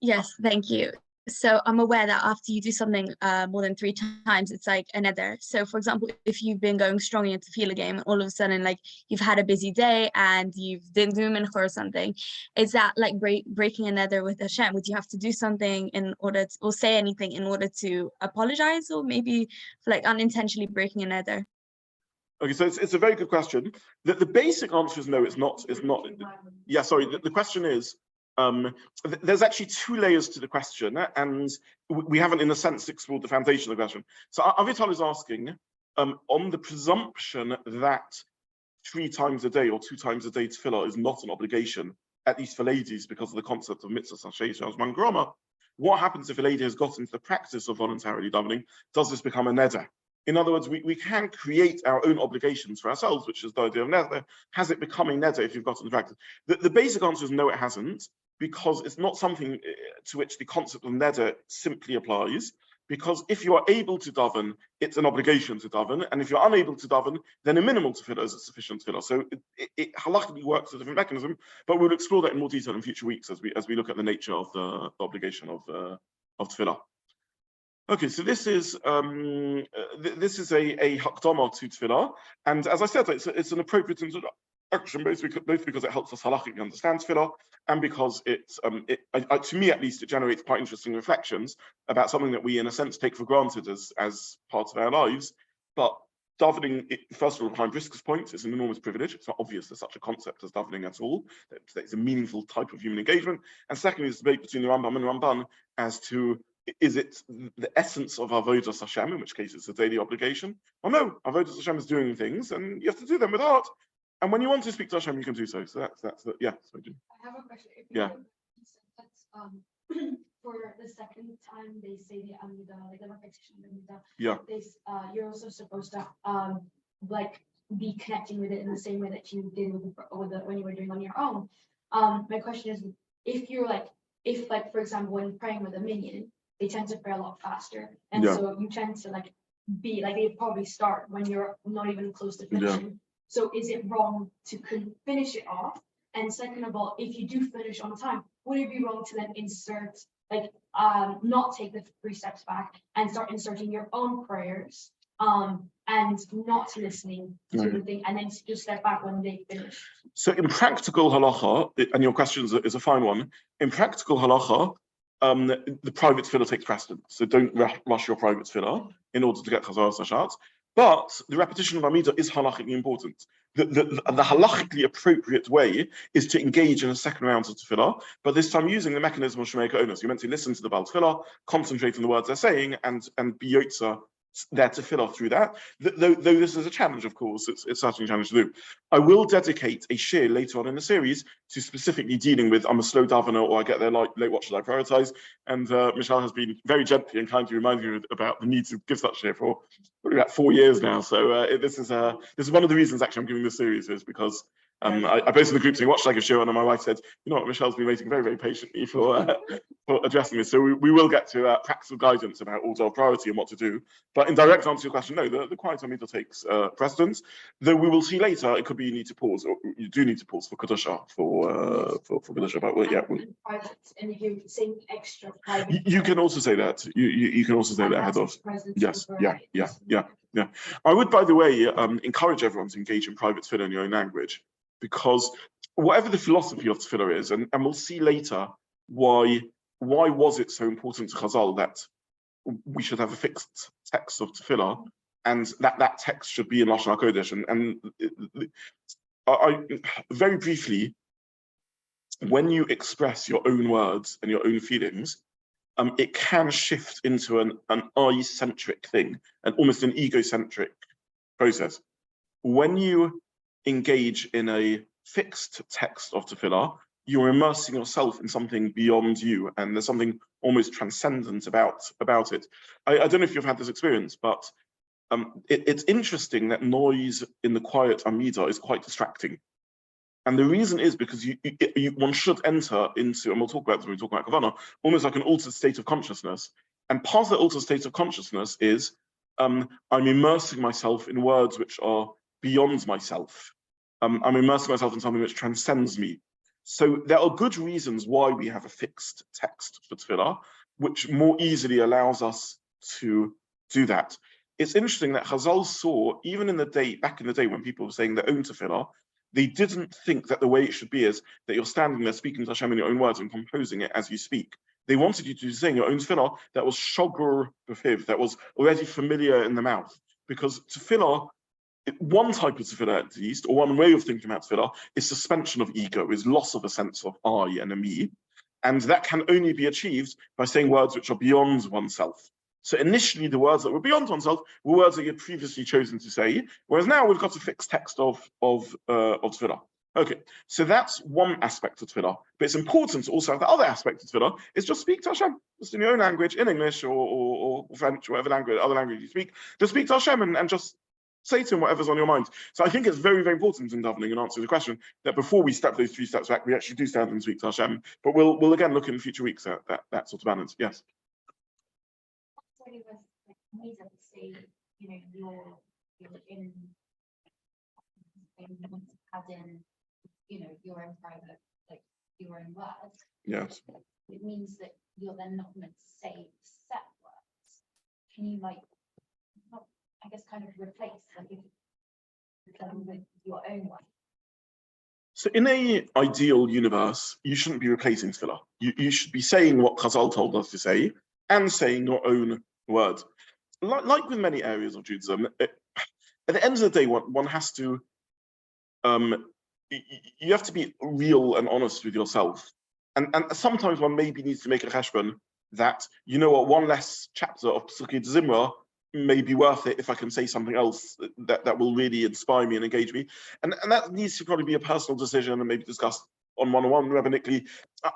Yes, thank you. So I'm aware that after you do something more than 3 times, it's like a nether. So for example, if you've been going strongly into Tefillah game, all of a sudden, like you've had a busy day and you didn't do mincha or something, is that like breaking a nether with Hashem? Would you have to do something in order to, or say anything in order to apologize, or maybe for like unintentionally breaking a nether? Okay, so it's a very good question. The basic answer is no, it's not. Yeah, sorry, the question is, there's actually 2 layers to the question, and we haven't, in a sense, explored the foundation of the question. So Avital is asking, on the presumption that 3 times a day or 2 times a day tefillah is not an obligation, at least for ladies, because of the concept of mitzvah sashay shazman groma, what happens if a lady has got into the practice of voluntarily davening? Does this become a neder? In other words, we can create our own obligations for ourselves, which is the idea of neder. Has it become a neder if you've got into practice? The basic answer is no, it hasn't, because it's not something to which the concept of neder simply applies. Because if you are able to daven, it's an obligation to daven, and if you're unable to daven, then a minimal tefillah is a sufficient tefillah. So it halachically works as a different mechanism, but we'll explore that in more detail in future weeks as we look at the nature of the obligation of tefillah. Okay, so this is a hakdama to tefillah, and as I said, it's an appropriate introduction, both because it helps us halachically understand tefillah, and because to me at least, it generates quite interesting reflections about something that we, in a sense, take for granted as part of our lives. But davening, first of all, behind Brisker's point, is an enormous privilege. It's not obvious there's such a concept as davening at all. That it's a meaningful type of human engagement. And secondly, there's debate between the Rambam and Ramban as to, is it the essence of avodas Hashem, in which case it's a daily obligation? Well, no, avodas Hashem is doing things, and you have to do them with heart. And when you want to speak to Hashem, you can do so. So that's yeah. So I have a question. If yeah. For the second time they say the Amidah, like the repetition of Amidah, yeah, you're also supposed to like be connecting with it in the same way that you did with when you were doing on your own. My question is, if for example, when praying with a minion, they tend to pray a lot faster, and so you tend to be they probably start when you're not even close to finishing. Yeah. So is it wrong to finish it off? And second of all, if you do finish on time, would it be wrong to then insert, not take the 3 steps back and start inserting your own prayers, and not listening to the thing, and then just step back when they finish? So in practical halacha, and your question is a fine one, in practical halacha, the private tefillah takes precedence. So don't rush your private tefillah in order to get chazar sashat. But the repetition of Amidah is halachically important. The halachically appropriate way is to engage in a second round of tefillah, but this time using the mechanism of Shemei Ka'onos. You're meant to listen to the Baal Tefillah, concentrate on the words they're saying, and be yotza there to fill off through that. Though this is a challenge, of course, it's certainly a challenge to do. I will dedicate a shir later on in the series to specifically dealing with I'm a slow davener, or I get there late, what should I prioritize? And Michelle has been very gently and kindly reminding me about the need to give such shir for probably about 4 years now. So this is one of the reasons actually I'm giving this series, is because I posted in the group saying, watch like a show, and my wife said, you know what, Michelle's been waiting very, very patiently for addressing this. So we will get to practical guidance about order of priority and what to do. But in direct answer to your question, no, the quiet Amida takes precedence. Though we will see later, it could be you need to pause, or you do need to pause for Kedusha, for Kedusha. But yeah, And private, and if you're saying extra private. you can also say that. You can also say that ahead of. Yes, yeah. I would, by the way, encourage everyone to engage in private tefillah in your own language, because whatever the philosophy of tefillah is, and we'll see later why was it so important to Chazal that we should have a fixed text of tefillah, and that text should be in Lashon HaKodesh. And I very briefly, when you express your own words and your own feelings, it can shift into an I-centric thing, and almost an egocentric process. When you engage in a fixed text of tefillah, you're immersing yourself in something beyond you, and there's something almost transcendent about it. I don't know if you've had this experience, but it's interesting that noise in the quiet Amida is quite distracting. And the reason is because one should enter into, and we'll talk about this when we talk about kavana, almost like an altered state of consciousness. And part of the altered state of consciousness is I'm immersing myself in words which are beyond myself. I'm immersing myself in something which transcends me. So there are good reasons why we have a fixed text for tefillah, which more easily allows us to do that. It's interesting that Chazal saw, even in the day, back in the day when people were saying their own tefillah, they didn't think that the way it should be is that you're standing there speaking to Hashem in your own words and composing it as you speak. They wanted you to sing your own tefillah that was shogur b'fiv, that was already familiar in the mouth. Because tefillah, one type of tefillah at least, or one way of thinking about tefillah, is suspension of ego, is loss of a sense of I and a me. And that can only be achieved by saying words which are beyond oneself. So initially, the words that were beyond oneself were words that you had previously chosen to say, whereas now we've got a fixed text of tefillah. Okay, so that's one aspect of tefillah, but it's important to also have the other aspect of tefillah, is just speak to Hashem, just in your own language, in English or French, whatever language, other language you speak, just speak to Hashem and just say to him whatever's on your mind. So I think it's very, very important in davening, and answer the question, that before we step those 3 steps back, we actually do stand and speak to Hashem, but we'll again look in future weeks at that sort of balance. Yes. Say, you know, you're in add in, you know, your own private, like your own words. Yes. It means that you're then not meant to say set words. Can you not, I guess, kind of replace, like, with your own words? So in an ideal universe, you shouldn't be replacing tefillah. You should be saying what Chazal told us to say and saying your own words. Like with many areas of Judaism, at the end of the day, one has to, you have to be real and honest with yourself. And sometimes one maybe needs to make a cheshbon that, you know what, one less chapter of Pesukei Zimra may be worth it if I can say something else that will really inspire me and engage me. And that needs to probably be a personal decision and maybe discussed on one-on-one rabbinically.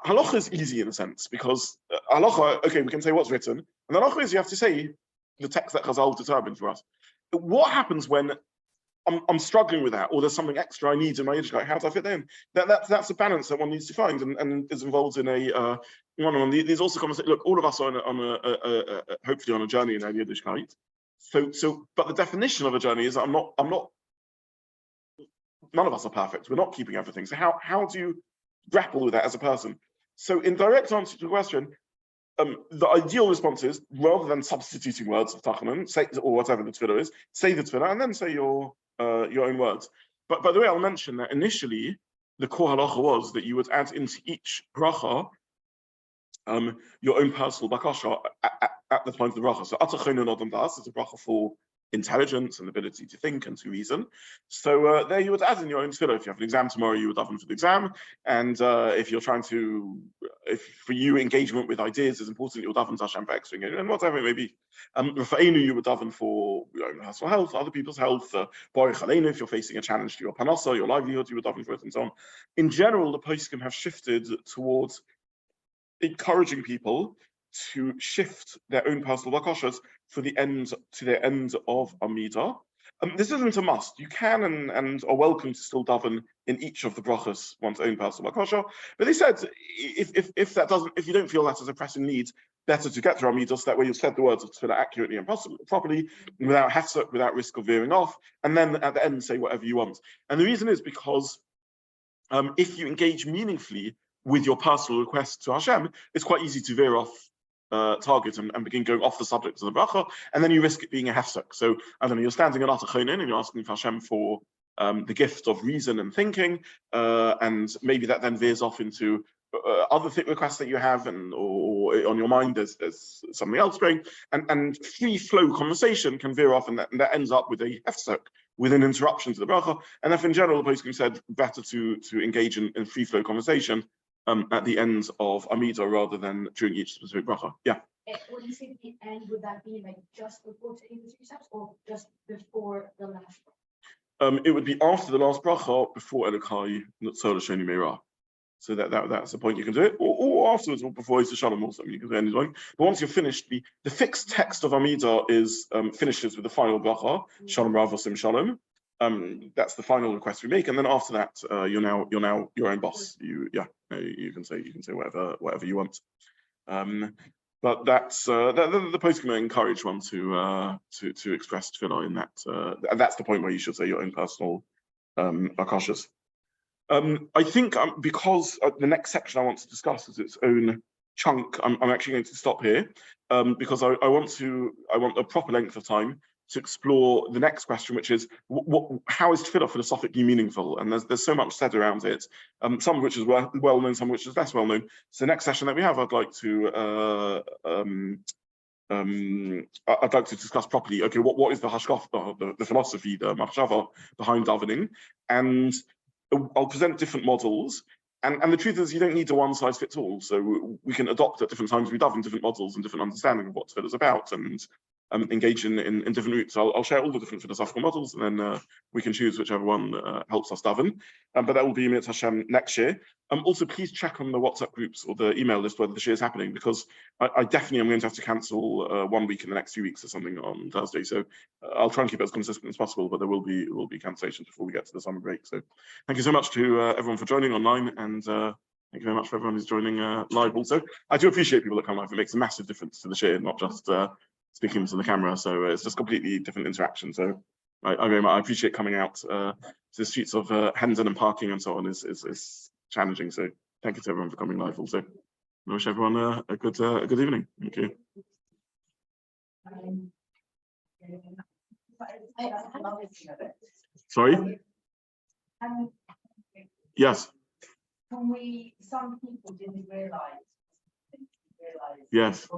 Halacha is easy in a sense, because halacha, okay, we can say what's written, and halacha is you have to say the text that Chazal determined for us. But what happens when I'm struggling with that, or there's something extra I need in my Yiddishkeit? How do I fit that in? That's a balance that one needs to find, and is involved in a one-on-one. There's also conversation. Look, all of us are hopefully on a journey in our Yiddishkeit. So, but the definition of a journey is I'm not. None of us are perfect. We're not keeping everything. So how do you grapple with that as a person? So, in direct answer to the question, the ideal response is, rather than substituting words of Tachanun, say, or whatever the tefillah is, say the tefillah and then say your own words. But by the way, I'll mention that initially the core halacha was that you would add into each bracha your own personal bakasha at the time of the bracha. So atachonu adam das is a bracha for intelligence and ability to think and to reason. So there you would add in your own tefillah. If you have an exam tomorrow, you would daven for the exam. And if you're trying to, if for you engagement with ideas is important, you'll daven to Hashem for extra engagement, and whatever it may be. Rafa'enu, you would daven for your own personal health, other people's health. Baruch Aleinu, if you're facing a challenge to your panasa, your livelihood, you would daven for it, and so on. In general, the poskim have shifted towards encouraging people to shift their own personal bakashas to the end of Amida. This isn't a must. You can and are welcome to still daven in each of the brachas one's own personal bakasha. But they said if you don't feel that as a pressing need, better to get to Amidah, so that way you've said the words of tefillah accurately and properly, without hefsek, without risk of veering off, and then at the end say whatever you want. And the reason is because if you engage meaningfully with your personal request to Hashem, it's quite easy to veer off target and begin going off the subject of the bracha, and then you risk it being a hefsek. So I don't know, you're standing at Atachonin and you're asking for Hashem for the gift of reason and thinking, and maybe that then veers off into other requests that you have, or on your mind there's something else going, and free flow conversation can veer off, and that ends up with a hefsek, with an interruption to the bracha. And if in general the poskim said better to engage in free flow conversation at the end of Amidah rather than during each specific bracha. Yeah. When you say the end, would that be like just before taking the 2 steps, or just before the last? It would be after the last bracha, before Elokai Nutzol Sheni Meirah. So that's the point you can do it, or afterwards, or before Yisrael Shalom, or something you can do anything. But once you're finished, the fixed text of Amidah is finishes with the final bracha, Shalom Rav Osim Shalom. That's the final request we make, and then after that, you're now your own boss. You can say whatever you want. But that's the poskim encourage one to express tefillah in that. And that's the point where you should say your own personal bakashas. I think because the next section I want to discuss is its own chunk, I'm actually going to stop here because I want a proper length of time to explore the next question, which is how is tefillah philosophically meaningful? And there's so much said around it, some of which is well known, some of which is less well known. So the next session that we have, I'd like to discuss properly. Okay, what is the hashkaf, the philosophy, the machshava behind davening, and I'll present different models, and the truth is you don't need a one size fits all. So we can adopt at different times we daven different models and different understanding of what tefillah is about, and engage in different routes. I'll share all the different philosophical models, and then we can choose whichever one helps us daven. But that will be Mitzvah Hashem next year. Also, please check on the WhatsApp groups or the email list whether the share is happening, because I definitely am going to have to cancel 1 week in the next few weeks or something on Thursday. So I'll try and keep it as consistent as possible, but there will be cancellations before we get to the summer break. So thank you so much to everyone for joining online, and thank you very much for everyone who's joining live also. I do appreciate people that come live. It makes a massive difference to the share, not just speaking to the camera. So it's just completely different interaction. So I very much appreciate coming out to the streets of Hendon and parking and so on is challenging. So thank you to everyone for coming live also. I wish everyone a good evening. Thank you. Sorry? Yes. Some people didn't realise. Yes.